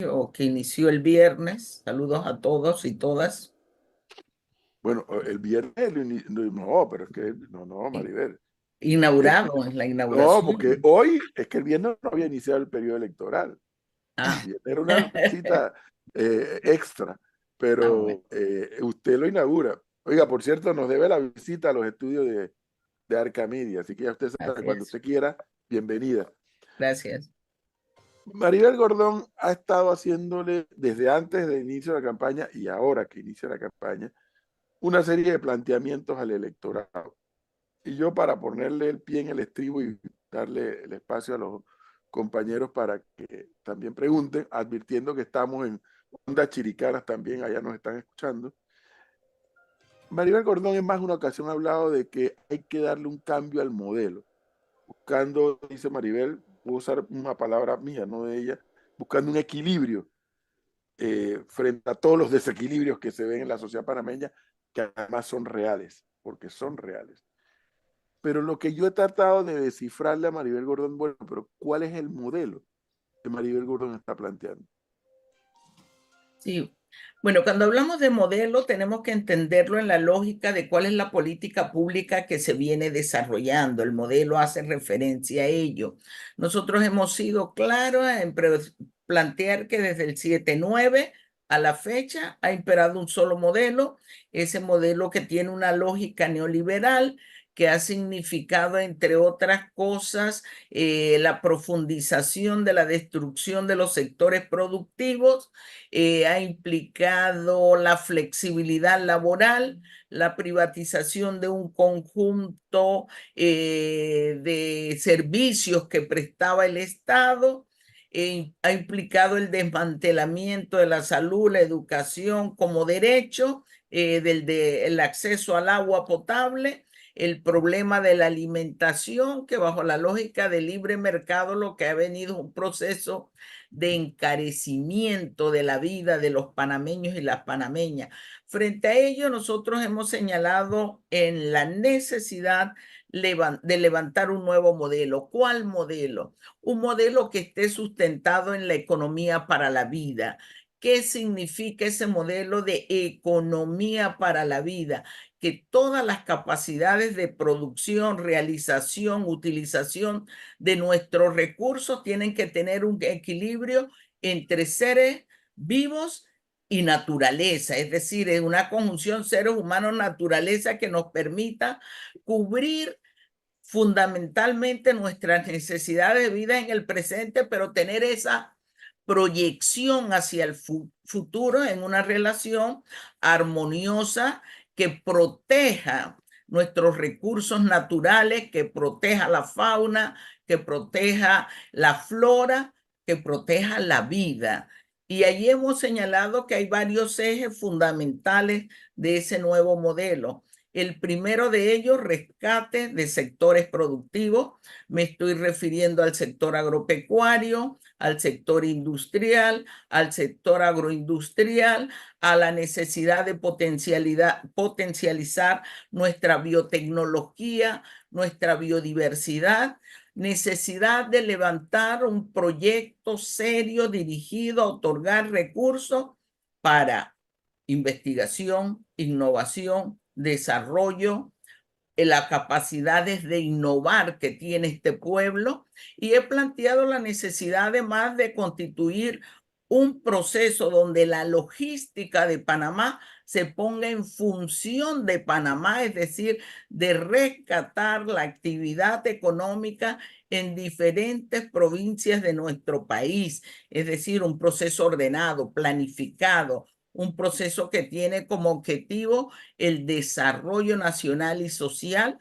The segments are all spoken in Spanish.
o que inició el viernes. Saludos a todos y todas. Bueno, el viernes, no, pero es que, no, I- Maribel. Es que, Inaugurado en la no, porque inauguración. hoy, es que el viernes no había iniciado el periodo electoral. El Ah. viernes era una cita extra, Ah, bueno, pero usted lo inaugura. Oiga, por cierto, nos debe la visita a los estudios de Arcamedia, así que ya usted sabe, así cuando es. usted quiera, bienvenida. Gracias. Maribel Gordón ha estado haciéndole desde antes del inicio de la campaña y ahora que inicia la campaña una serie de planteamientos al electorado. Y yo, para ponerle el pie en el estribo y darle el espacio a los compañeros para que también pregunten, advirtiendo que estamos en ondas chiricanas también, allá nos están escuchando. Maribel Gordón en más de una ocasión ha hablado de que hay que darle un cambio al modelo, buscando, dice Maribel, voy a usar una palabra mía, no de ella, buscando un equilibrio frente a todos los desequilibrios que se ven en la sociedad panameña, que además son reales, porque son reales. Pero lo que yo he tratado de descifrarle a Maribel Gordón, bueno, pero ¿cuál es el modelo que Maribel Gordón está planteando? Sí. Bueno, cuando hablamos de modelo, tenemos que entenderlo en la lógica de cuál es la política pública que se viene desarrollando. El modelo hace referencia a ello. Nosotros hemos sido claros en plantear que desde el 7-9 a la fecha ha imperado un solo modelo, ese modelo que tiene una lógica neoliberal que ha significado, entre otras cosas, la profundización de la destrucción de los sectores productivos, ha implicado la flexibilidad laboral, la privatización de un conjunto de servicios que prestaba el Estado, ha implicado el desmantelamiento de la salud, la educación como derecho, el acceso al agua potable, el problema de la alimentación, que bajo la lógica del libre mercado lo que ha venido es un proceso de encarecimiento de la vida de los panameños y las panameñas. Frente a ello, nosotros hemos señalado en la necesidad de levantar un nuevo modelo. ¿Cuál modelo? Un modelo que esté sustentado en la economía para la vida. ¿Qué significa ese modelo de economía para la vida? Que todas las capacidades de producción, realización, utilización de nuestros recursos tienen que tener un equilibrio entre seres vivos y naturaleza, es decir, es una conjunción seres humanos naturaleza que nos permita cubrir fundamentalmente nuestras necesidades de vida en el presente, pero tener esa proyección hacia el futuro en una relación armoniosa que proteja nuestros recursos naturales, que proteja la fauna, que proteja la flora, que proteja la vida. Y allí hemos señalado que hay varios ejes fundamentales de ese nuevo modelo. El primero de ellos, rescate de sectores productivos. Me estoy refiriendo al sector agropecuario, al sector industrial, al sector agroindustrial, a la necesidad de potencializar nuestra biotecnología, nuestra biodiversidad, necesidad de levantar un proyecto serio dirigido a otorgar recursos para investigación, innovación, desarrollo, las capacidades de innovar que tiene este pueblo, y he planteado la necesidad además de constituir un proceso donde la logística de Panamá se ponga en función de Panamá, es decir, de rescatar la actividad económica en diferentes provincias de nuestro país, es decir, un proceso ordenado, planificado, un proceso que tiene como objetivo el desarrollo nacional y social,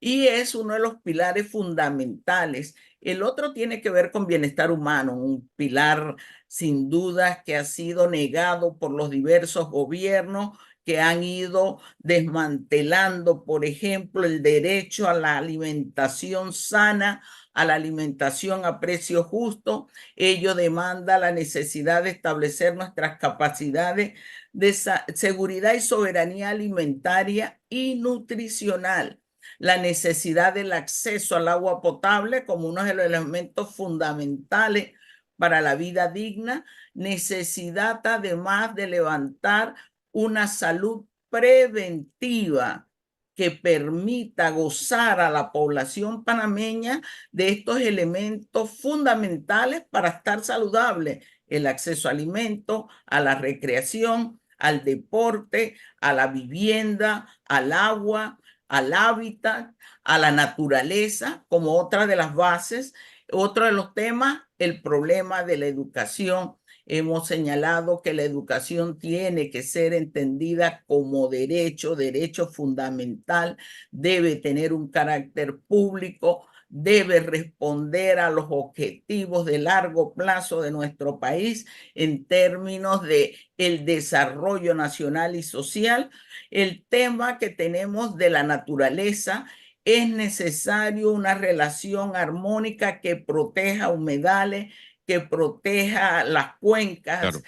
y es uno de los pilares fundamentales. El otro tiene que ver con bienestar humano, un pilar sin duda que ha sido negado por los diversos gobiernos que han ido desmantelando, por ejemplo, el derecho a la alimentación sana, a la alimentación a precio justo. Ello demanda la necesidad de establecer nuestras capacidades de seguridad y soberanía alimentaria y nutricional, la necesidad del acceso al agua potable como uno de los elementos fundamentales para la vida digna, necesidad además de levantar una salud preventiva que permita gozar a la población panameña de estos elementos fundamentales para estar saludable: el acceso a alimentos, a la recreación, al deporte, a la vivienda, al agua, al hábitat, a la naturaleza, como otra de las bases. Otro de los temas, el problema de la educación. Hemos señalado que la educación tiene que ser entendida como derecho, derecho fundamental, debe tener un carácter público, debe responder a los objetivos de largo plazo de nuestro país en términos de el desarrollo nacional y social. El tema que tenemos de la naturaleza: es necesario una relación armónica que proteja humedales, que proteja las cuencas Claro,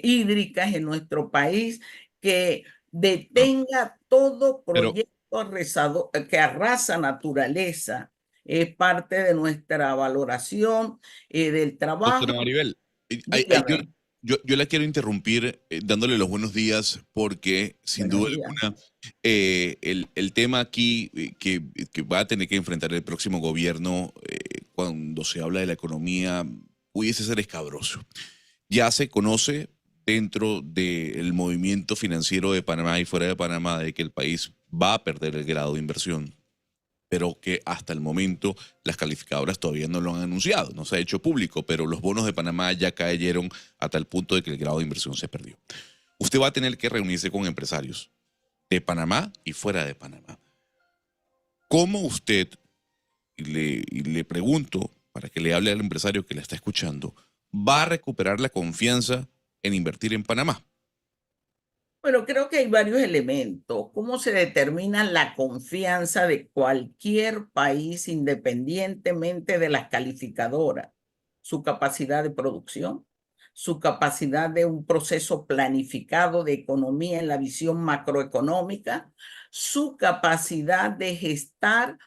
hídricas en nuestro país, que no, detenga todo pero proyecto que arrasa naturaleza. Es parte de nuestra valoración del doctora trabajo. Maribel, Dígame. yo la quiero interrumpir dándole los buenos días porque sin Buenos duda días. alguna el tema aquí que va a tener que enfrentar el próximo gobierno cuando se habla de la economía pudiese ser escabroso. Ya se conoce dentro del movimiento financiero de Panamá y fuera de Panamá de que el país va a perder el grado de inversión, pero que hasta el momento las calificadoras todavía no lo han anunciado, no se ha hecho público, pero los bonos de Panamá ya cayeron a tal punto de que el grado de inversión se perdió. Usted va a tener que reunirse con empresarios de Panamá y fuera de Panamá. ¿Cómo usted, y le pregunto para que le hable al empresario que la está escuchando, va a recuperar la confianza en invertir en Panamá? Bueno, creo que hay varios elementos. ¿Cómo se determina la confianza de cualquier país independientemente de las calificadoras? Su capacidad de producción, su capacidad de un proceso planificado de economía en la visión macroeconómica, su capacidad de gestar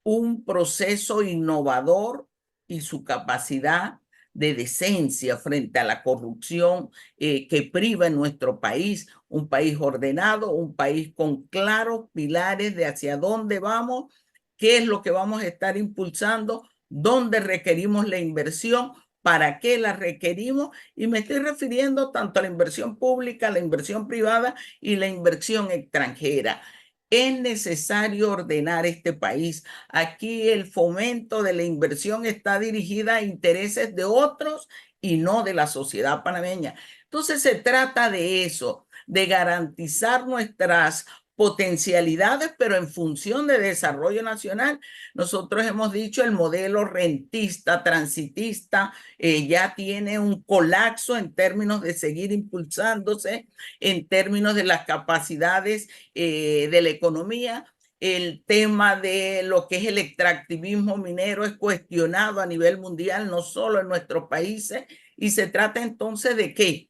un proceso innovador y su capacidad de decencia frente a la corrupción que priva en nuestro país, un país ordenado, un país con claros pilares de hacia dónde vamos, qué es lo que vamos a estar impulsando, dónde requerimos la inversión, para qué la requerimos, y me estoy refiriendo tanto a la inversión pública, la inversión privada y la inversión extranjera. Es necesario ordenar este país. Aquí el fomento de la inversión está dirigida a intereses de otros y no de la sociedad panameña. Entonces se trata de eso, de garantizar nuestras potencialidades, pero en función de desarrollo nacional. Nosotros hemos dicho el modelo rentista, transitista, ya tiene un colapso en términos de seguir impulsándose, en términos de las capacidades de la economía. El tema de lo que es el extractivismo minero es cuestionado a nivel mundial, no solo en nuestros países, y se trata entonces de qué?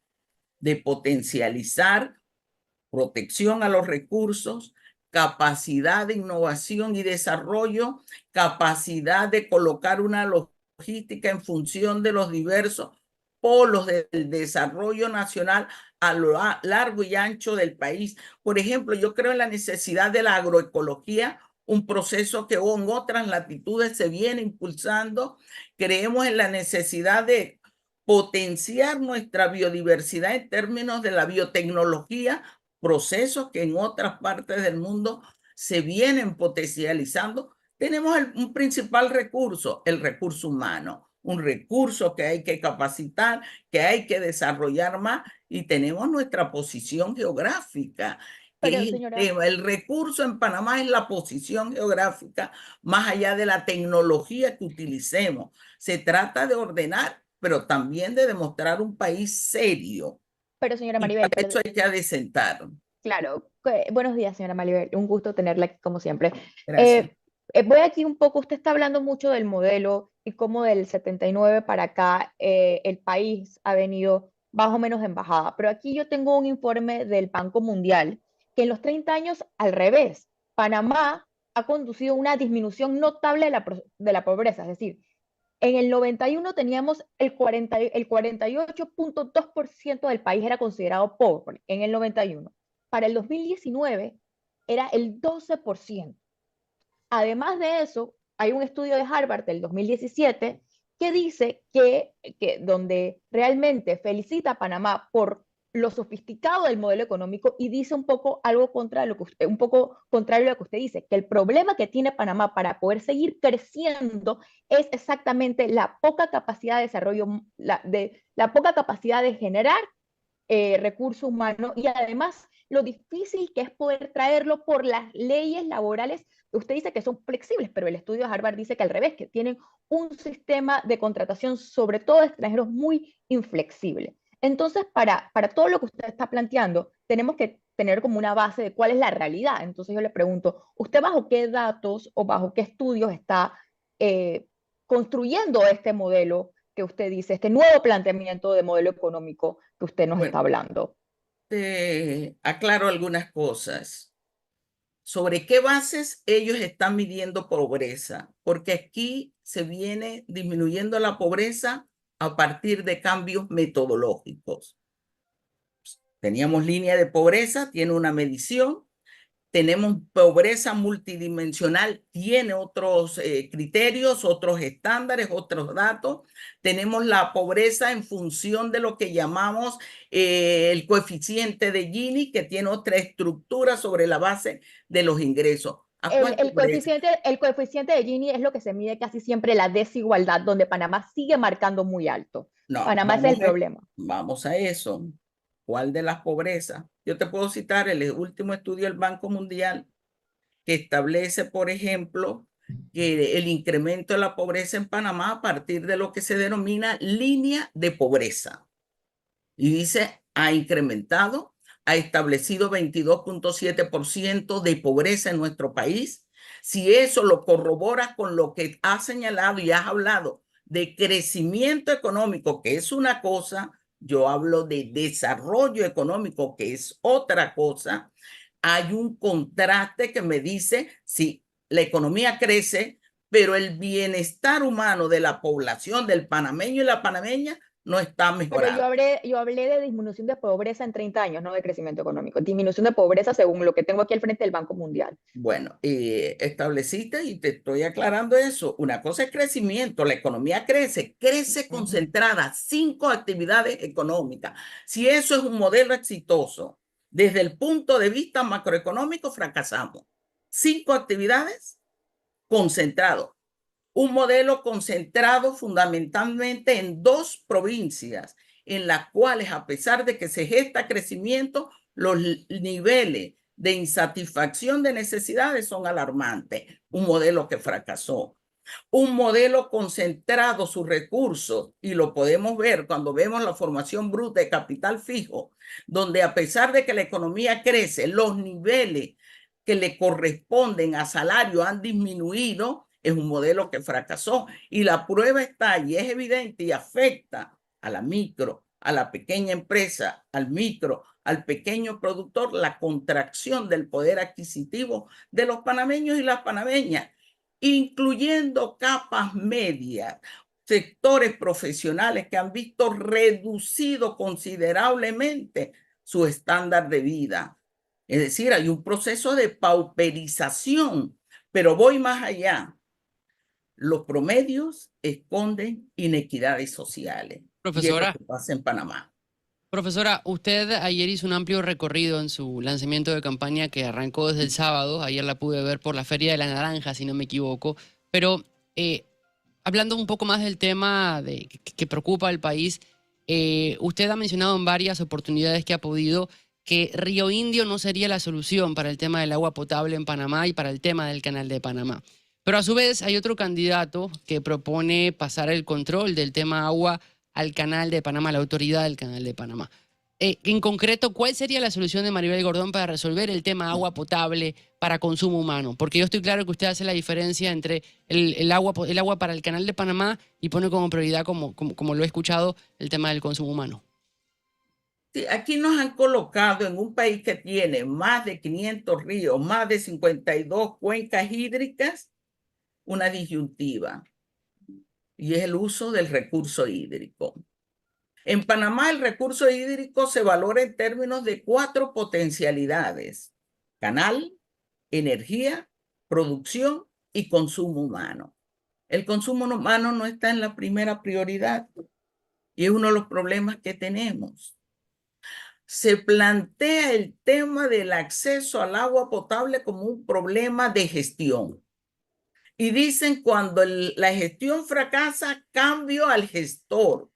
De potencializar protección a los recursos, capacidad de innovación y desarrollo, capacidad de colocar una logística en función de los diversos polos del desarrollo nacional a lo largo y ancho del país. Por ejemplo, yo creo en la necesidad de la agroecología, un proceso que en otras latitudes se viene impulsando. Creemos en la necesidad de potenciar nuestra biodiversidad en términos de la biotecnología, procesos que en otras partes del mundo se vienen potencializando. Tenemos un principal recurso, el recurso humano, un recurso que hay que capacitar, que hay que desarrollar más, y tenemos nuestra posición geográfica, que Pero es el señora, tema. El recurso en Panamá es la posición geográfica, más allá de la tecnología que utilicemos. Se trata de ordenar, pero también de demostrar un país serio. pero señora Y Maribel, para eso hay que adecentar. claro, buenos días, señora Maribel, un gusto tenerla aquí como siempre. Gracias. Eh, Voy aquí un poco, usted está hablando mucho del modelo y cómo del 79 para acá el país ha venido más o menos en bajada, pero aquí yo tengo un informe del Banco Mundial que en los 30 años al revés, Panamá ha conducido una disminución notable de la pobreza, es decir, En el 91 teníamos el 48.2% del país era considerado pobre en el 91. Para el 2019 era el 12%. Además de eso, hay un estudio de Harvard del 2017 que dice que donde realmente felicita a Panamá por lo sofisticado del modelo económico y dice un poco algo contra lo que usted, un poco contrario a lo que usted dice, que el problema que tiene Panamá para poder seguir creciendo es exactamente la poca capacidad de desarrollo, la poca capacidad de generar recurso humano y además lo difícil que es poder traerlo por las leyes laborales. Usted dice que son flexibles, pero el estudio de Harvard dice que al revés, que tienen un sistema de contratación, sobre todo de extranjeros, muy inflexible. Entonces, para todo lo que usted está planteando, tenemos que tener como una base de cuál es la realidad. Entonces yo le pregunto, ¿usted bajo qué datos o bajo qué estudios está construyendo este modelo que usted dice, este nuevo planteamiento de modelo económico que usted nos está Bueno, hablando? te aclaro algunas cosas. ¿Sobre qué bases ellos están midiendo pobreza? Porque aquí se viene disminuyendo la pobreza a partir de cambios metodológicos. Teníamos línea de pobreza, tiene una medición. Tenemos pobreza multidimensional, tiene otros criterios, otros estándares, otros datos. Tenemos la pobreza en función de lo que llamamos el coeficiente de Gini, que tiene otra estructura sobre la base de los ingresos. ¿A cuánto pobreza? El coeficiente de Gini es lo que se mide casi siempre la desigualdad, donde Panamá sigue marcando muy alto. No, Panamá ese es el problema. vamos a eso. ¿Cuál de las pobrezas? Yo te puedo citar el último estudio del Banco Mundial que establece, por ejemplo, que el incremento de la pobreza en Panamá a partir de lo que se denomina línea de pobreza. Y dice, ha incrementado, ha establecido 22.7% de pobreza en nuestro país. Si eso lo corroboras con lo que has señalado y has hablado de crecimiento económico, que es una cosa, yo hablo de desarrollo económico, que es otra cosa. Hay un contraste que me dice si la economía crece, pero el bienestar humano de la población, del panameño y la panameña, no está Pero mejorado. yo hablé de disminución de pobreza en 30 años, no de crecimiento económico. Disminución de pobreza según lo que tengo aquí al frente del Banco Mundial. Bueno, estableciste y te estoy aclarando eso. Una cosa es crecimiento, la economía crece, crece concentrada, 5 actividades económicas. Si eso es un modelo exitoso, desde el punto de vista macroeconómico, fracasamos. 5 actividades concentradas. Un modelo concentrado fundamentalmente en 2 provincias, en las cuales, a pesar de que se gesta crecimiento, los niveles de insatisfacción de necesidades son alarmantes. Un modelo que fracasó. Un modelo concentrado sus recursos, y lo podemos ver cuando vemos la formación bruta de capital fijo, donde a pesar de que la economía crece, los niveles que le corresponden a salario han disminuido. Es un modelo que fracasó y la prueba está y es evidente y afecta a la micro, a la pequeña empresa, al micro, al pequeño productor, la contracción del poder adquisitivo de los panameños y las panameñas, incluyendo capas medias, sectores profesionales que han visto reducido considerablemente su estándar de vida. Es decir, hay un proceso de pauperización, pero voy más allá. Los promedios esconden inequidades sociales. Y es lo Profesora, que pasa en Panamá. profesora, usted ayer hizo un amplio recorrido en su lanzamiento de campaña que arrancó desde el sábado. Ayer la pude ver por la Feria de la Naranja, si no me equivoco. Pero hablando un poco más del tema que preocupa al país, usted ha mencionado en varias oportunidades que ha podido que Río Indio no sería la solución para el tema del agua potable en Panamá y para el tema del Canal de Panamá. Pero a su vez hay otro candidato que propone pasar el control del tema agua al Canal de Panamá, a la autoridad del Canal de Panamá. En concreto, ¿cuál sería la solución de Maribel Gordón para resolver el tema agua potable para consumo humano? Porque yo estoy claro que usted hace la diferencia entre el agua para el Canal de Panamá y pone como prioridad, como lo he escuchado, el tema del consumo humano. Sí, aquí nos han colocado en un país que tiene más de 500 ríos, más de 52 cuencas hídricas, una disyuntiva. y es el uso del recurso hídrico. En Panamá el recurso hídrico se valora en términos de 4 potencialidades: canal, energía, producción y consumo humano. El consumo humano no está en la primera prioridad y es uno de los problemas que tenemos. Se plantea el tema del acceso al agua potable como un problema de gestión. Y dicen cuando la gestión fracasa, cambio al gestor.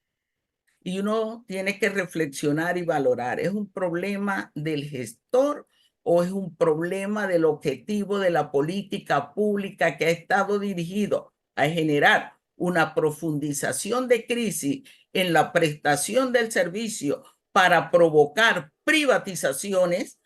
Y uno tiene que reflexionar y valorar, ¿es un problema del gestor o es un problema del objetivo de la política pública que ha estado dirigido a generar una profundización de crisis en la prestación del servicio para provocar privatizaciones,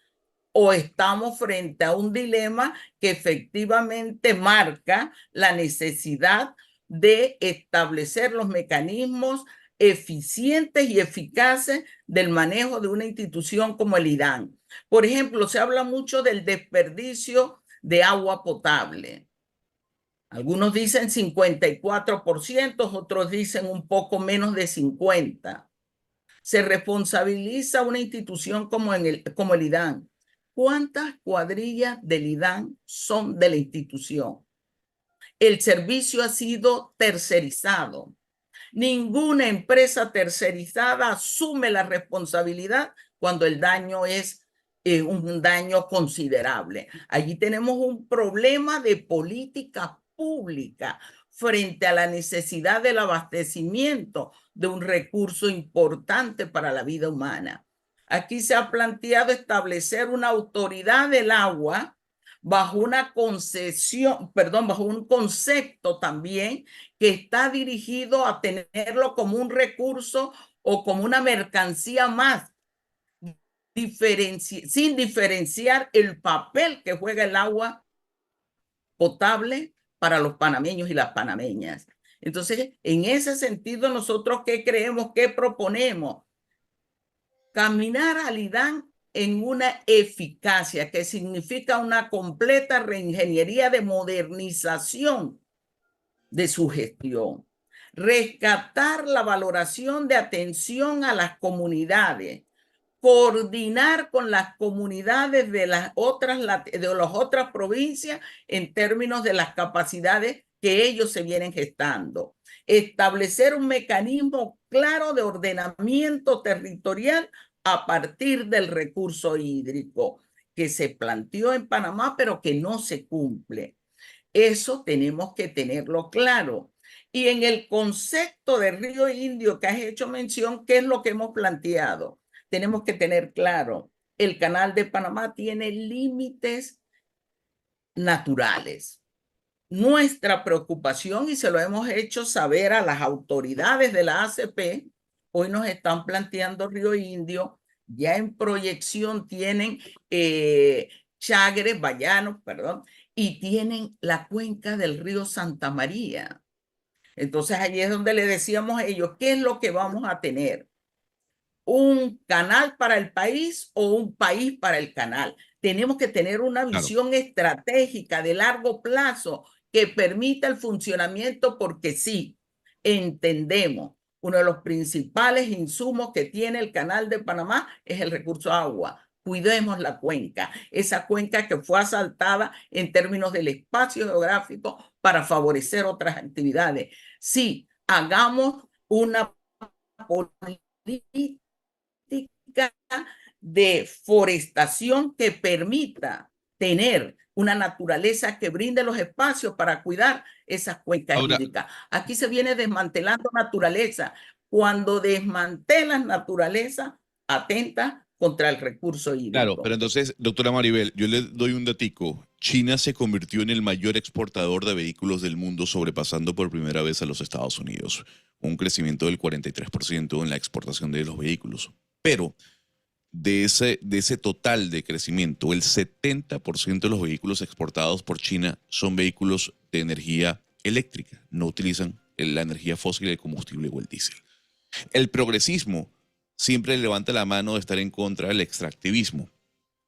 o estamos frente a un dilema que efectivamente marca la necesidad de establecer los mecanismos eficientes y eficaces del manejo de una institución como el IDAN? Por ejemplo, se habla mucho del desperdicio de agua potable. Algunos dicen 54%, otros dicen un poco menos de 50%. Se responsabiliza una institución como el IDAN. ¿Cuántas cuadrillas del IDAN son de la institución? El servicio ha sido tercerizado. Ninguna empresa tercerizada asume la responsabilidad cuando el daño es un daño considerable. Allí tenemos un problema de política pública frente a la necesidad del abastecimiento de un recurso importante para la vida humana. Aquí se ha planteado establecer una autoridad del agua bajo una concesión, perdón, bajo un concepto también que está dirigido a tenerlo como un recurso o como una mercancía más, sin diferenciar el papel que juega el agua potable para los panameños y las panameñas. Entonces, en ese sentido, nosotros ¿qué creemos? ¿Qué proponemos? Caminar al IDAN en una eficacia, que significa una completa reingeniería de modernización de su gestión. Rescatar la valoración de atención a las comunidades, coordinar con las comunidades de las otras provincias en términos de las capacidades que ellos se vienen gestando. Establecer un mecanismo claro de ordenamiento territorial a partir del recurso hídrico que se planteó en Panamá, pero que no se cumple. Eso tenemos que tenerlo claro. Y en el concepto de Río Indio que has hecho mención, ¿qué es lo que hemos planteado? Tenemos que tener claro, el Canal de Panamá tiene límites naturales. Nuestra preocupación, y se lo hemos hecho saber a las autoridades de la ACP, hoy nos están planteando Río Indio, ya en proyección tienen Chagres, Bayanos, perdón, y tienen la cuenca del río Santa María. Entonces allí es donde le decíamos a ellos, ¿qué es lo que vamos a tener? ¿Un canal para el país o un país para el canal? Tenemos que tener una visión estratégica de largo plazo que permita el funcionamiento, porque sí, entendemos, uno de los principales insumos que tiene el Canal de Panamá es el recurso agua. Cuidemos la cuenca, esa cuenca que fue asaltada en términos del espacio geográfico para favorecer otras actividades. Sí, hagamos una política de forestación que permita tener una naturaleza que brinde los espacios para cuidar esas cuencas hídricas. Aquí se viene desmantelando naturaleza. Cuando desmantelas naturaleza, atenta contra el recurso hídrico. Claro, pero entonces, doctora Maribel, yo le doy un datico. China se convirtió en el mayor exportador de vehículos del mundo, sobrepasando por primera vez a los Estados Unidos. Un crecimiento del 43% en la exportación de los vehículos. Pero de ese total de crecimiento, el 70% de los vehículos exportados por China son vehículos de energía eléctrica. No utilizan la energía fósil, el combustible o el diésel. El progresismo siempre levanta la mano de estar en contra del extractivismo.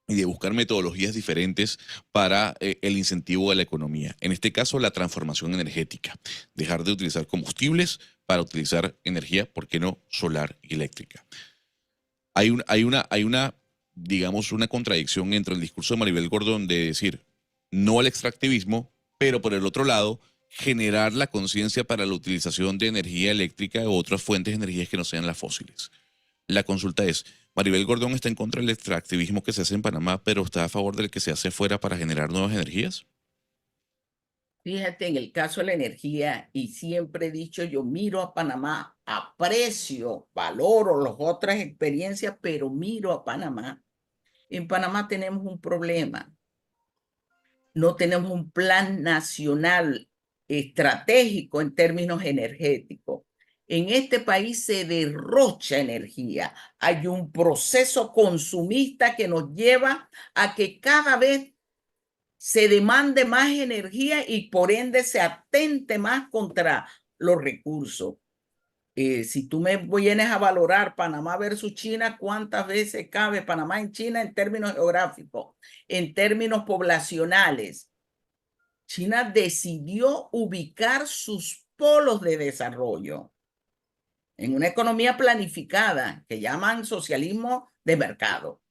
y de buscar metodologías diferentes para el incentivo de la economía. En este caso, la transformación energética. Dejar de utilizar combustibles para utilizar energía, ¿por qué no? Solar y eléctrica. Hay una, digamos, una contradicción entre el discurso de Maribel Gordón de decir no al extractivismo, pero por el otro lado, generar la conciencia para la utilización de energía eléctrica u otras fuentes de energía que no sean las fósiles. La consulta es, Maribel Gordón está en contra del extractivismo que se hace en Panamá, pero está a favor del que se hace fuera para generar nuevas energías. Fíjate, en el caso de la energía, y siempre he dicho, yo miro a Panamá, aprecio, valoro las otras experiencias, pero miro a Panamá. En Panamá tenemos un problema. No tenemos un plan nacional estratégico en términos energéticos. En este país se derrocha energía. Hay un proceso consumista que nos lleva a que cada vez se demande más energía y por ende se atente más contra los recursos. Si tú me vienes a valorar Panamá versus China, ¿cuántas veces cabe Panamá en China en términos geográficos, en términos poblacionales? China decidió ubicar sus polos de desarrollo en una economía planificada que llaman socialismo de mercado.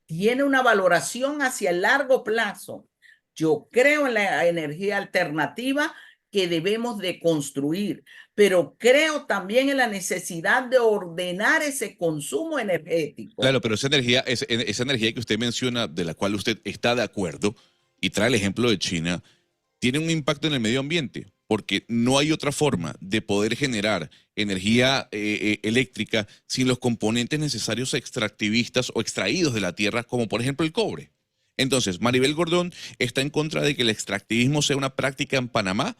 Tiene una valoración hacia el largo plazo. Yo creo en la energía alternativa que debemos de construir, pero creo también en la necesidad de ordenar ese consumo energético. Claro, pero esa energía que usted menciona, de la cual usted está de acuerdo, y trae el ejemplo de China, tiene un impacto en el medio ambiente, porque no hay otra forma de poder generar energía eléctrica sin los componentes necesarios extractivistas o extraídos de la tierra, como por ejemplo el cobre. Entonces, Maribel Gordón está en contra de que el extractivismo sea una práctica en Panamá.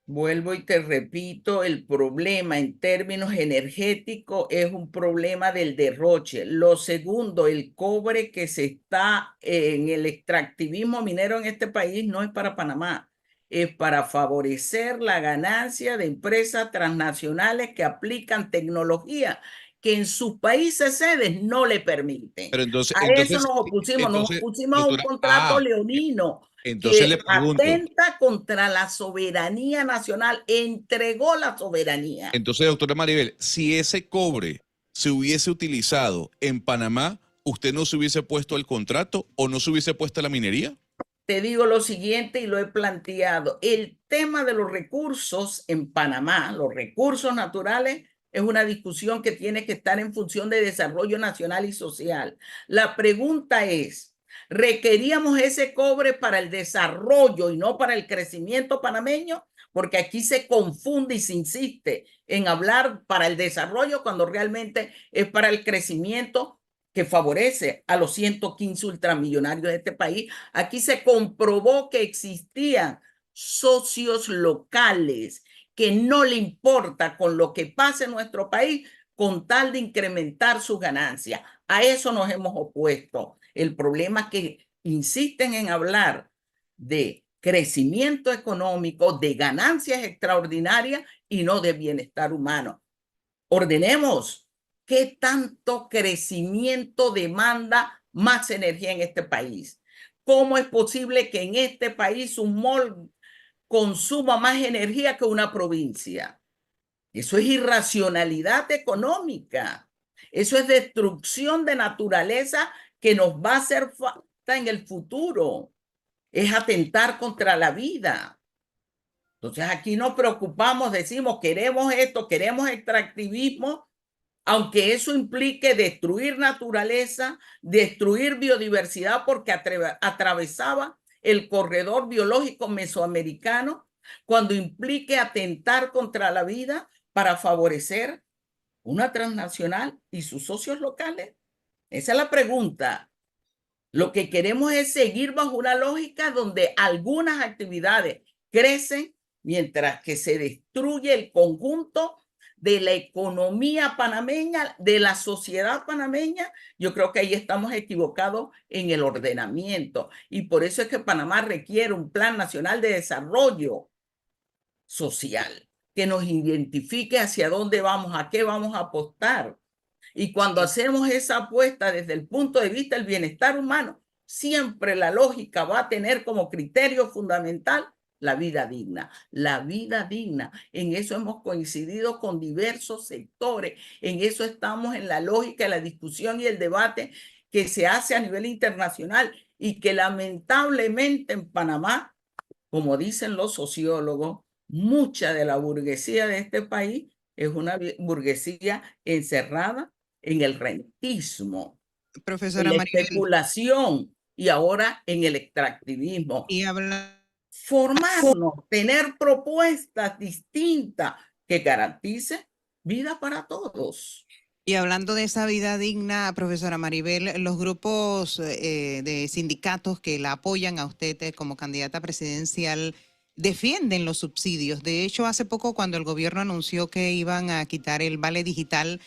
Vuelvo y te repito, el problema en términos energéticos es un problema del derroche. Lo segundo, el cobre que se está en el extractivismo minero en este país no es para Panamá, es para favorecer la ganancia de empresas transnacionales que aplican tecnología que en sus países sedes no le permiten. Pero entonces, A eso nos entonces, opusimos a un doctora, contrato leonino entonces le que pregunto, atenta contra la soberanía nacional, entregó la soberanía. entonces, doctora Maribel, si ese cobre se hubiese utilizado en Panamá, ¿usted no se hubiese puesto el contrato o no se hubiese puesto la minería? Te digo lo siguiente y lo he planteado. El tema de los recursos en Panamá, los recursos naturales, es una discusión que tiene que estar en función de desarrollo nacional y social. La pregunta es, ¿requeríamos ese cobre para el desarrollo y no para el crecimiento panameño? Porque aquí se confunde y se insiste en hablar para el desarrollo cuando realmente es para el crecimiento que favorece a los 115 ultramillonarios de este país. Aquí se comprobó que existían socios locales que no le importa con lo que pase en nuestro país con tal de incrementar sus ganancias. A eso nos hemos opuesto. El problema es que insisten en hablar de crecimiento económico, de ganancias extraordinarias y no de bienestar humano. Ordenemos. ¿Qué tanto crecimiento demanda más energía en este país? ¿Cómo es posible que en este país un mall consuma más energía que una provincia? Eso es irracionalidad económica. Eso es destrucción de naturaleza que nos va a hacer falta en el futuro. Es atentar contra la vida. Entonces aquí nos preocupamos, decimos, queremos esto, queremos extractivismo, aunque eso implique destruir naturaleza, destruir biodiversidad porque atravesaba el corredor biológico mesoamericano, cuando implique atentar contra la vida para favorecer una transnacional y sus socios locales. Esa es la pregunta. Lo que queremos es seguir bajo una lógica donde algunas actividades crecen mientras que se destruye el conjunto de la economía panameña, de la sociedad panameña. Yo creo que ahí estamos equivocados en el ordenamiento y por eso es que Panamá requiere un plan nacional de desarrollo social que nos identifique hacia dónde vamos, a qué vamos a apostar. Y cuando hacemos esa apuesta desde el punto de vista del bienestar humano, siempre la lógica va a tener como criterio fundamental la vida digna. La vida digna. En eso hemos coincidido con diversos sectores. En eso estamos en la lógica, la discusión y el debate que se hace a nivel internacional y que lamentablemente en Panamá, como dicen los sociólogos, mucha de la burguesía de este país es una burguesía encerrada en el rentismo, Profesora en la Maribel, especulación y ahora en el extractivismo. y habla... Formarnos, tener propuestas distintas que garanticen vida para todos. Y hablando de esa vida digna, profesora Maribel, los grupos de sindicatos que la apoyan a usted como candidata presidencial defienden los subsidios. De hecho, hace poco cuando el gobierno anunció que iban a quitar el vale digital,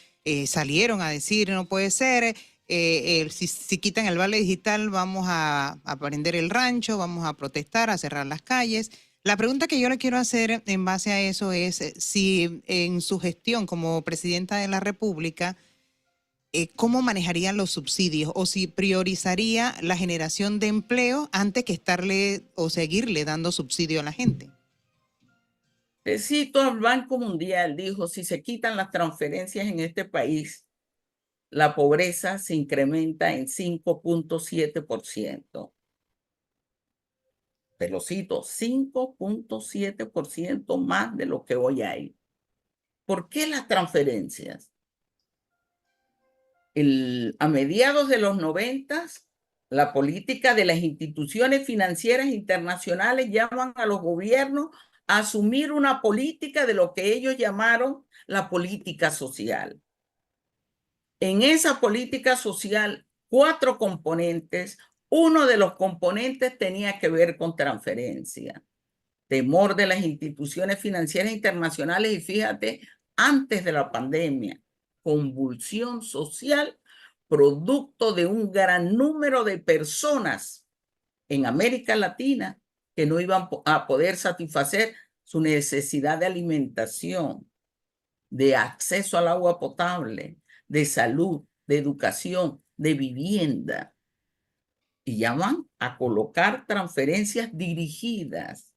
salieron a decir, no puede ser, si quitan el vale digital vamos a prender el rancho, vamos a protestar, a cerrar las calles. La pregunta que yo le quiero hacer en base a eso es si en su gestión como presidenta de la República, ¿cómo manejaría los subsidios o si priorizaría la generación de empleo antes que estarle o seguirle dando subsidio a la gente? Cito al Banco Mundial, dijo, si se quitan las transferencias en este país, la pobreza se incrementa en 5.7%. Te lo cito, 5.7% más de lo que hoy hay. ¿Por qué las transferencias? A mediados de los 90, la política de las instituciones financieras internacionales llaman a los gobiernos a asumir una política de lo que ellos llamaron la política social. En esa política social, 4 componentes. Uno de los componentes tenía que ver con transferencia, temor de las instituciones financieras internacionales y fíjate, antes de la pandemia, convulsión social, producto de un gran número de personas en América Latina que no iban a poder satisfacer su necesidad de alimentación, de acceso al agua potable, de salud, de educación, de vivienda. Y llaman a colocar transferencias dirigidas.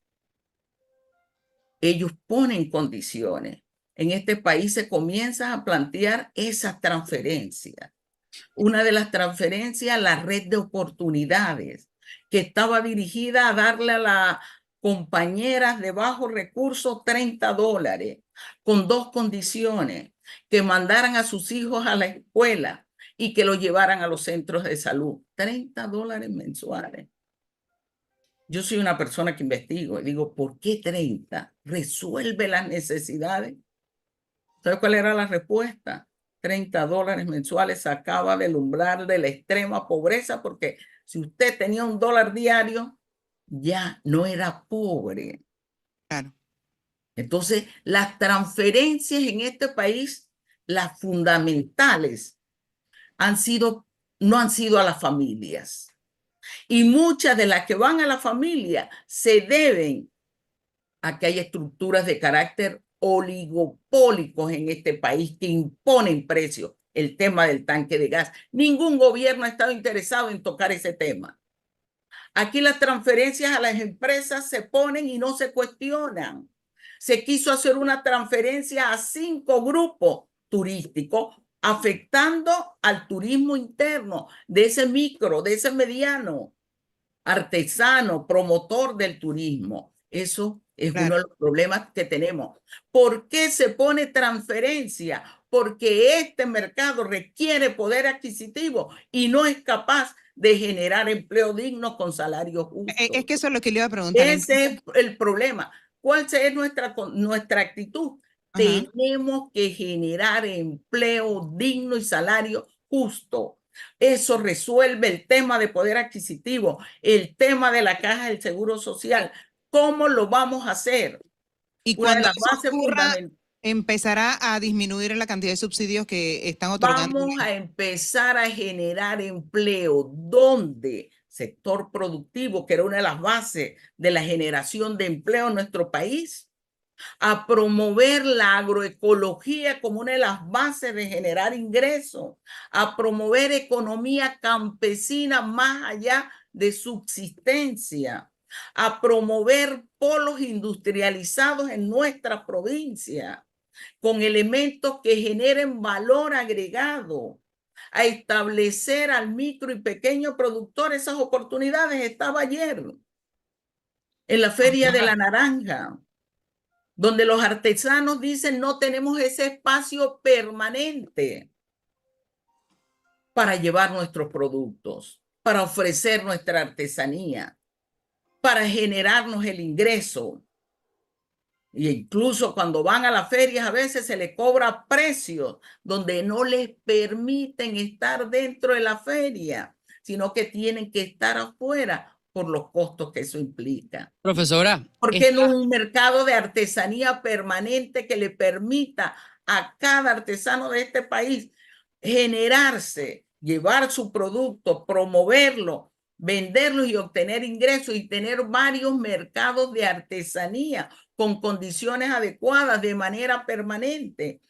Ellos ponen condiciones. En este país se comienza a plantear esas transferencias. Una de las transferencias, la red de oportunidades, que estaba dirigida a darle a las compañeras de bajos recursos $30, con 2 condiciones, que mandaran a sus hijos a la escuela y que los llevaran a los centros de salud. $30 mensuales. Yo soy una persona que investigo y digo, ¿por qué 30? ¿Resuelve las necesidades? ¿Sabes cuál era la respuesta? $30 mensuales sacaba del umbral de la extrema pobreza, porque si usted tenía $1 diario, ya no era pobre. Claro. Entonces, las transferencias en este país, las fundamentales, no han sido a las familias. Y muchas de las que van a la familia se deben a que hay estructuras de carácter oligopólicos en este país que imponen precios. El tema del tanque de gas. Ningún gobierno ha estado interesado en tocar ese tema. Aquí las transferencias a las empresas se ponen y no se cuestionan. Se quiso hacer una transferencia a 5 grupos turísticos, afectando al turismo interno, de ese micro, de ese mediano, artesano, promotor del turismo. Eso es uno de los problemas que tenemos. ¿Por qué se pone transferencia? Porque este mercado requiere poder adquisitivo y no es capaz de generar empleo digno con salarios justos. Es que eso es lo que le iba a preguntar. Ese es el problema. ¿Cuál es nuestra actitud? Ajá. Tenemos que generar empleo digno y salario justo. Eso resuelve el tema de poder adquisitivo, el tema de la caja del Seguro Social. ¿Cómo lo vamos a hacer? Y cuando eso ocurra, empezará a disminuir la cantidad de subsidios que están otorgando. Vamos a empezar a generar empleo. ¿Dónde? Sector productivo, que era una de las bases de la generación de empleo en nuestro país. a promover la agroecología como una de las bases de generar ingresos, a promover economía campesina más allá de subsistencia, a promover polos industrializados en nuestra provincia, con elementos que generen valor agregado, a establecer al micro y pequeño productor esas oportunidades. Estaba ayer en la Feria de la Naranja, donde los artesanos dicen no tenemos ese espacio permanente para llevar nuestros productos, para ofrecer nuestra artesanía, para generarnos el ingreso. Y incluso cuando van a las ferias a veces se les cobra precios donde no les permiten estar dentro de la feria, sino que tienen que estar afuera por los costos que eso implica. Profesora, ¿Por qué no un mercado de artesanía permanente que le permita a cada artesano de este país generarse, llevar su producto, promoverlo, venderlo y obtener ingresos y tener varios mercados de artesanía con condiciones adecuadas de manera permanente?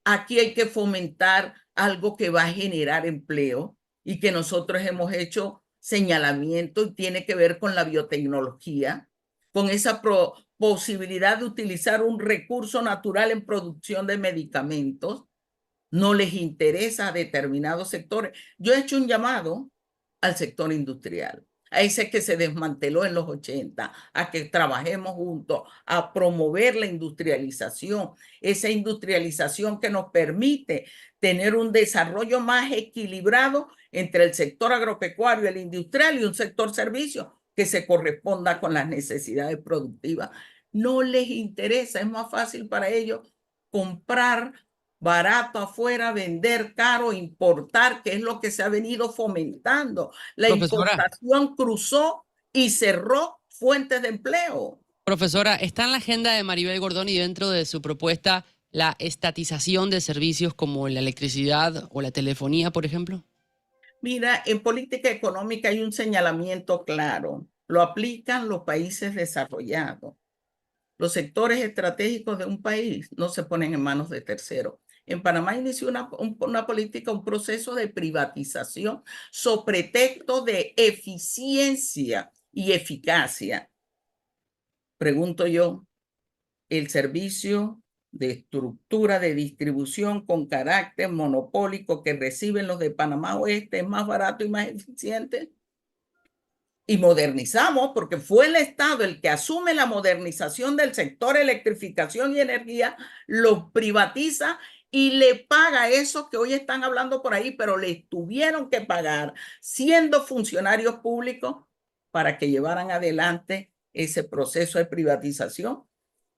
Aquí hay que fomentar algo que va a generar empleo y que nosotros hemos hecho señalamiento y tiene que ver con la biotecnología, con esa posibilidad de utilizar un recurso natural en producción de medicamentos. No les interesa a determinados sectores. Yo he hecho un llamado al sector industrial, a ese que se desmanteló en los 80, a que trabajemos juntos, a promover la industrialización, esa industrialización que nos permite tener un desarrollo más equilibrado entre el sector agropecuario, el industrial y un sector servicio que se corresponda con las necesidades productivas. No les interesa, es más fácil para ellos comprar barato afuera, vender caro, importar, que es lo que se ha venido fomentando. La importación cruzó y cerró fuentes de empleo. Profesora, ¿está en la agenda de Maribel Gordón y dentro de su propuesta la estatización de servicios como la electricidad o la telefonía, por ejemplo? Mira, en política económica hay un señalamiento claro. Lo aplican los países desarrollados. Los sectores estratégicos de un país no se ponen en manos de terceros. En Panamá inició una política, un proceso de privatización sobre pretexto de eficiencia y eficacia. Pregunto yo, el servicio de estructura de distribución con carácter monopólico que reciben los de Panamá Oeste es más barato y más eficiente. Y modernizamos, porque fue el Estado el que asume la modernización del sector electrificación y energía, lo privatiza y le paga eso que hoy están hablando por ahí, pero les tuvieron que pagar siendo funcionarios públicos para que llevaran adelante ese proceso de privatización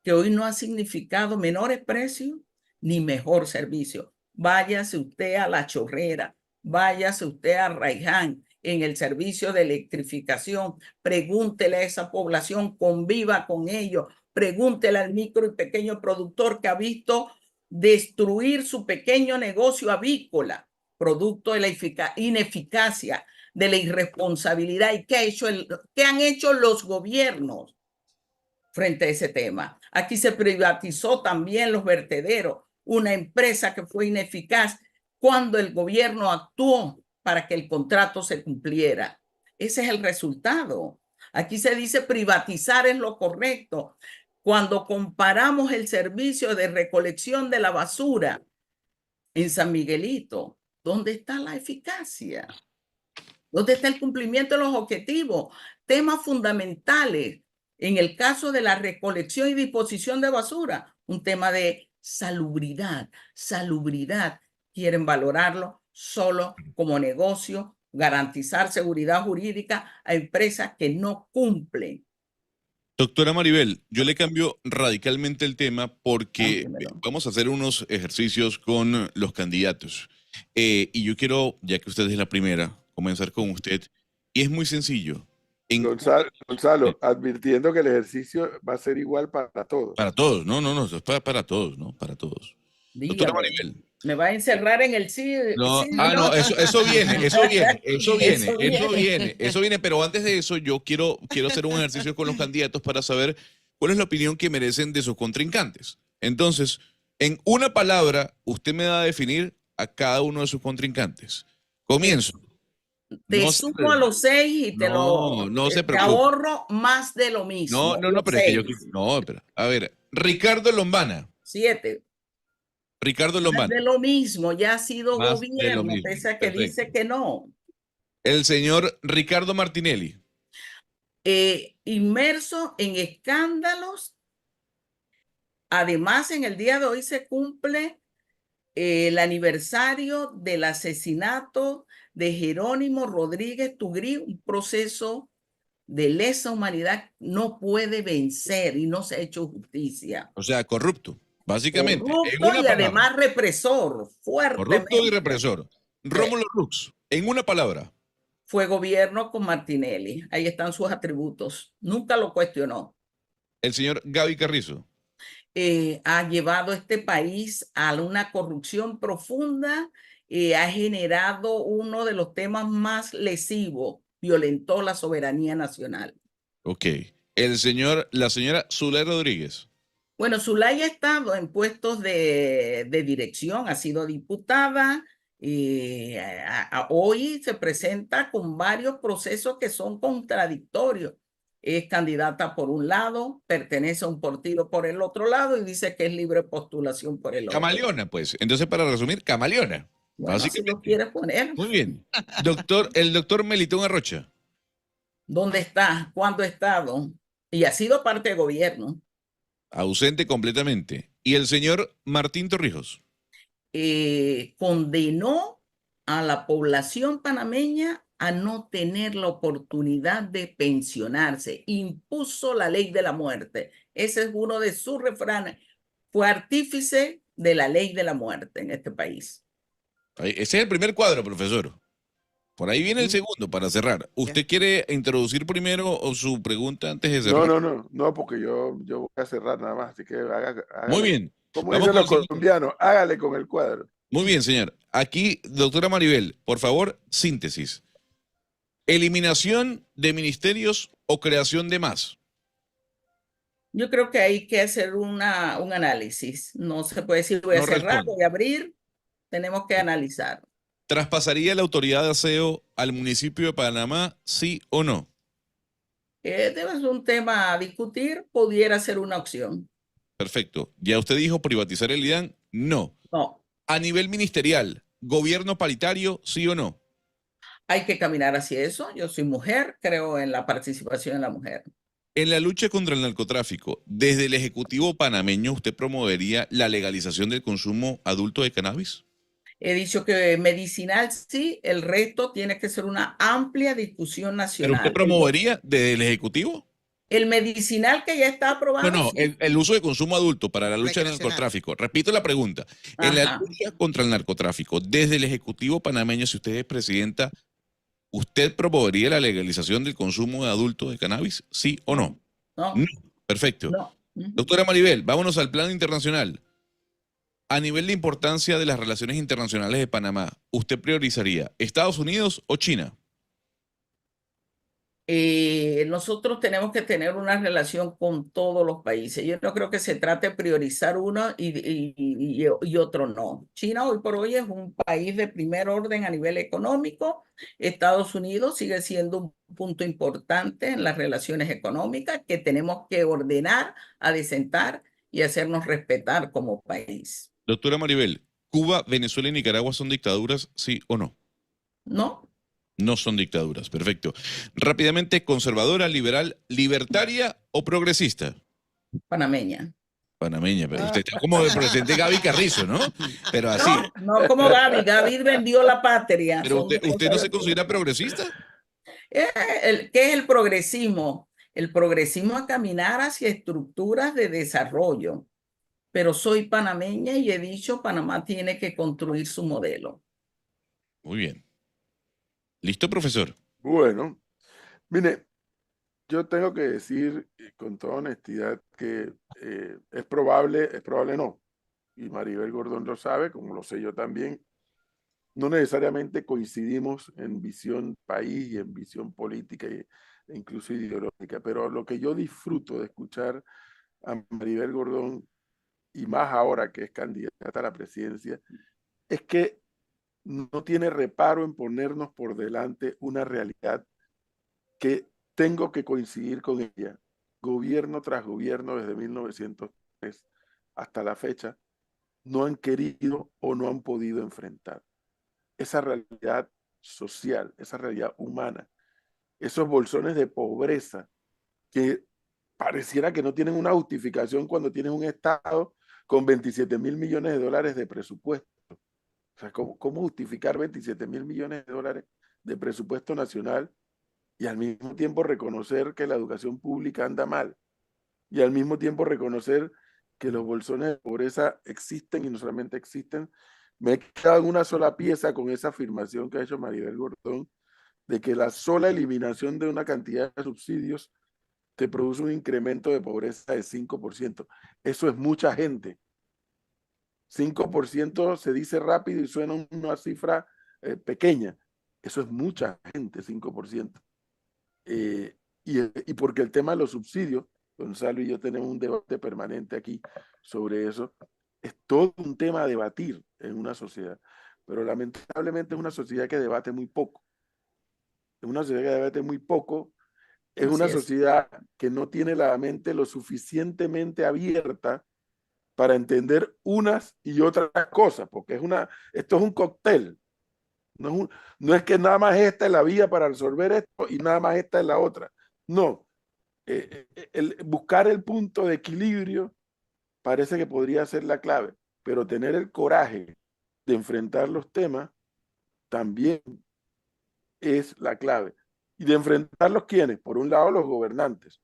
que hoy no ha significado menores precios ni mejor servicio. Váyase usted a La Chorrera, váyase usted a Raiján, en el servicio de electrificación, pregúntele a esa población, conviva con ellos, pregúntele al micro y pequeño productor que ha visto destruir su pequeño negocio avícola, producto de la ineficacia, de la irresponsabilidad. ¿Y qué han hecho los gobiernos frente a ese tema? Aquí se privatizó también los vertederos, una empresa que fue ineficaz cuando el gobierno actuó para que el contrato se cumpliera. Ese es el resultado. Aquí se dice privatizar es lo correcto. Cuando comparamos el servicio de recolección de la basura en San Miguelito, ¿dónde está la eficacia? ¿Dónde está el cumplimiento de los objetivos? Temas fundamentales. En el caso de la recolección y disposición de basura, un tema de salubridad. Quieren valorarlo solo como negocio, garantizar seguridad jurídica a empresas que no cumplen. Doctora Maribel, yo le cambio radicalmente el tema porque vamos a hacer unos ejercicios con los candidatos. Y yo quiero, ya que usted es la primera, comenzar con usted. Y es muy sencillo. Gonzalo, advirtiendo que el ejercicio va a ser igual para todos. Para todos, no, eso es para todos, ¿no? Para todos. Dígame, doctora Maribel. ¿Me va a encerrar en el sí? No, sí no, eso viene, pero antes de eso yo quiero hacer un ejercicio con los candidatos para saber cuál es la opinión que merecen de sus contrincantes. Entonces, en una palabra, usted me va a definir a cada uno de sus contrincantes. Comienzo. Te No se, sumo a los 6 y no se te preocupe. ahorro más de lo mismo. No, Los pero es que yo... 6. No, espera. A ver, Ricardo Lombana. 7. Ricardo Más Lombana. de lo mismo, ya ha sido Más de lo gobierno, mismo. pese a que Perfecto. dice que no. El señor Ricardo Martinelli. Inmerso en escándalos. Además, en el día de hoy se cumple el aniversario del asesinato de Jerónimo Rodríguez Tugrí, un proceso de lesa humanidad no puede vencer y no se ha hecho justicia. O sea, corrupto, básicamente. En Corrupto una y palabra. además represor, fuertemente. Corrupto y represor. Rómulo Rux. En una palabra. Fue gobierno con Martinelli. Ahí están sus atributos. Nunca lo cuestionó. El señor Gaby Carrizo. Ha llevado este país a una corrupción profunda, ha generado uno de los temas más lesivos, violentó la soberanía nacional. Ok. La señora Zulay Rodríguez. Bueno, Zulay ha estado en puestos de dirección, ha sido diputada y hoy se presenta con varios procesos que son contradictorios. Es candidata por un lado, pertenece a un partido por el otro lado y dice que es libre postulación por el otro. Camaleona, pues. Entonces, para resumir, camaleona. Bueno, si lo quieres poner. Muy bien. El doctor Melitón Arrocha. ¿Dónde está? ¿Cuándo ha estado? Y ha sido parte de gobierno. Ausente completamente. Y el señor Martín Torrijos. Condenó a la población panameña a no tener la oportunidad de pensionarse. Impuso la ley de la muerte. Ese es uno de sus refranes. Fue artífice de la ley de la muerte en este país. Ese es el primer cuadro, profesor. Por ahí viene el segundo para cerrar. ¿Usted quiere introducir primero su pregunta antes de cerrar? No, porque yo voy a cerrar nada más, así que hágale. Muy bien. Como Vamos dicen con los el siguiente. colombianos, hágale con el cuadro. Muy bien, señor. Aquí, doctora Maribel, por favor, síntesis. ¿Eliminación de ministerios o creación de más? Yo creo que hay que hacer un análisis. No se puede decir voy a No cerrar, responde. voy a abrir. Tenemos que analizar. ¿Traspasaría la autoridad de aseo al municipio de Panamá, sí o no? Debe ser un tema a discutir, pudiera ser una opción. Perfecto. Ya usted dijo privatizar el IDAN, no. No, A nivel ministerial, gobierno paritario, sí o no. hay que caminar hacia eso. Yo soy mujer, creo en la participación de la mujer. En la lucha contra el narcotráfico, desde el Ejecutivo panameño, ¿usted promovería la legalización del consumo adulto de cannabis? He dicho que medicinal sí, el resto tiene que ser una amplia discusión ¿Pero nacional. usted promovería desde el Ejecutivo? El medicinal que ya está aprobado. No, sí. el uso de consumo adulto para la lucha del Recreacional. narcotráfico. Repito la pregunta. En la Ajá. lucha contra el narcotráfico, desde el Ejecutivo panameño, si usted es presidenta, ¿usted promovería la legalización del consumo de adulto de cannabis? ¿Sí o no? No, No. Perfecto. no. Ujú. Doctora Maribel, vámonos al plano internacional. A nivel de importancia de las relaciones internacionales de Panamá, ¿usted priorizaría Estados Unidos o China? Nosotros tenemos que tener una relación con todos los países. Yo no creo que se trate de priorizar uno y otro no. China hoy por hoy es un país de primer orden a nivel económico. Estados Unidos sigue siendo un punto importante en las relaciones económicas que tenemos que ordenar, adecentar y hacernos respetar como país. Doctora Maribel, ¿Cuba, Venezuela y Nicaragua son dictaduras, sí o no? ¿No? No son dictaduras, perfecto. Rápidamente, conservadora, liberal, libertaria o progresista. Panameña. Panameña, pero usted está como el presidente Gaby Carrizo, ¿no? Pero así. No como Gaby. Gaby vendió la patria. Pero Son dos usted no cosas se considera progresista. ¿Qué es el progresismo? El progresismo es caminar hacia estructuras de desarrollo. Pero soy panameña y he dicho Panamá tiene que construir su modelo. Muy bien. ¿Listo, profesor? Bueno, mire, yo tengo que decir con toda honestidad que es probable no, y Maribel Gordón lo sabe, como lo sé yo también, no necesariamente coincidimos en visión país y en visión política e incluso ideológica, pero lo que yo disfruto de escuchar a Maribel Gordón, y más ahora que es candidata a la presidencia, es que no tiene reparo en ponernos por delante una realidad que tengo que coincidir con ella. Gobierno tras gobierno desde 1903 hasta la fecha no han querido o no han podido enfrentar esa realidad social, esa realidad humana, esos bolsones de pobreza que pareciera que no tienen una justificación cuando tienes un Estado con 27.000 millones de dólares de presupuesto. O sea, ¿cómo justificar 27.000 millones de dólares de presupuesto nacional y al mismo tiempo reconocer que la educación pública anda mal? Y al mismo tiempo reconocer que los bolsones de pobreza existen y no solamente existen. Me he quedado en una sola pieza con esa afirmación que ha hecho Maribel Gordón, de que la sola eliminación de una cantidad de subsidios te produce un incremento de pobreza de 5%. Eso es mucha gente. 5% se dice rápido y suena una cifra pequeña. Eso es mucha gente, 5%. Y porque el tema de los subsidios, Gonzalo y yo tenemos un debate permanente aquí sobre eso, es todo un tema a debatir en una sociedad, pero lamentablemente es una sociedad que debate muy poco. Es una sociedad que debate muy poco, es Así una es. sociedad que no tiene la mente lo suficientemente abierta para entender unas y otras cosas, porque esto es un cóctel. No es que nada más esta es la vía para resolver esto y nada más esta es la otra. No, buscar el punto de equilibrio parece que podría ser la clave, pero tener el coraje de enfrentar los temas también es la clave. ¿Y de enfrentarlos quiénes? Por un lado los gobernantes,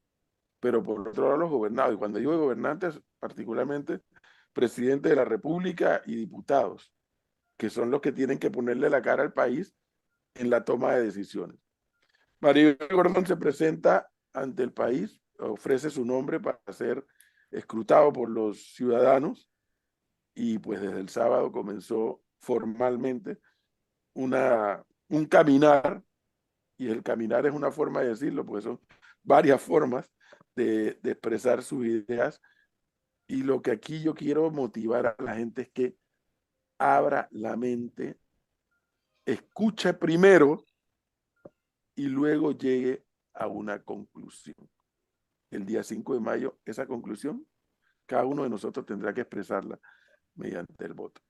pero por otro lado los gobernados. Y cuando digo gobernantes, particularmente presidente de la República y diputados, que son los que tienen que ponerle la cara al país en la toma de decisiones. Maribel Gordón se presenta ante el país, ofrece su nombre para ser escrutado por los ciudadanos y pues desde el sábado comenzó formalmente un caminar, y el caminar es una forma de decirlo, porque son varias formas de expresar sus ideas, y lo que aquí yo quiero motivar a la gente es que abra la mente, escuche primero y luego llegue a una conclusión. El día 5 de mayo, esa conclusión, cada uno de nosotros tendrá que expresarla mediante el voto.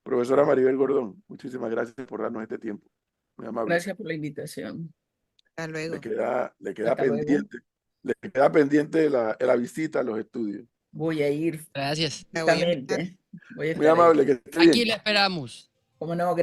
Profesora Maribel Gordón, muchísimas gracias por darnos este tiempo. Muy amable. Gracias por la invitación. Hasta luego. Le queda Hasta luego. pendiente, le queda pendiente la visita a los estudios. Voy a ir Gracias. La voy a justamente. Voy a Muy estar ahí. amable, que esté Aquí bien. la esperamos. ¿Cómo no?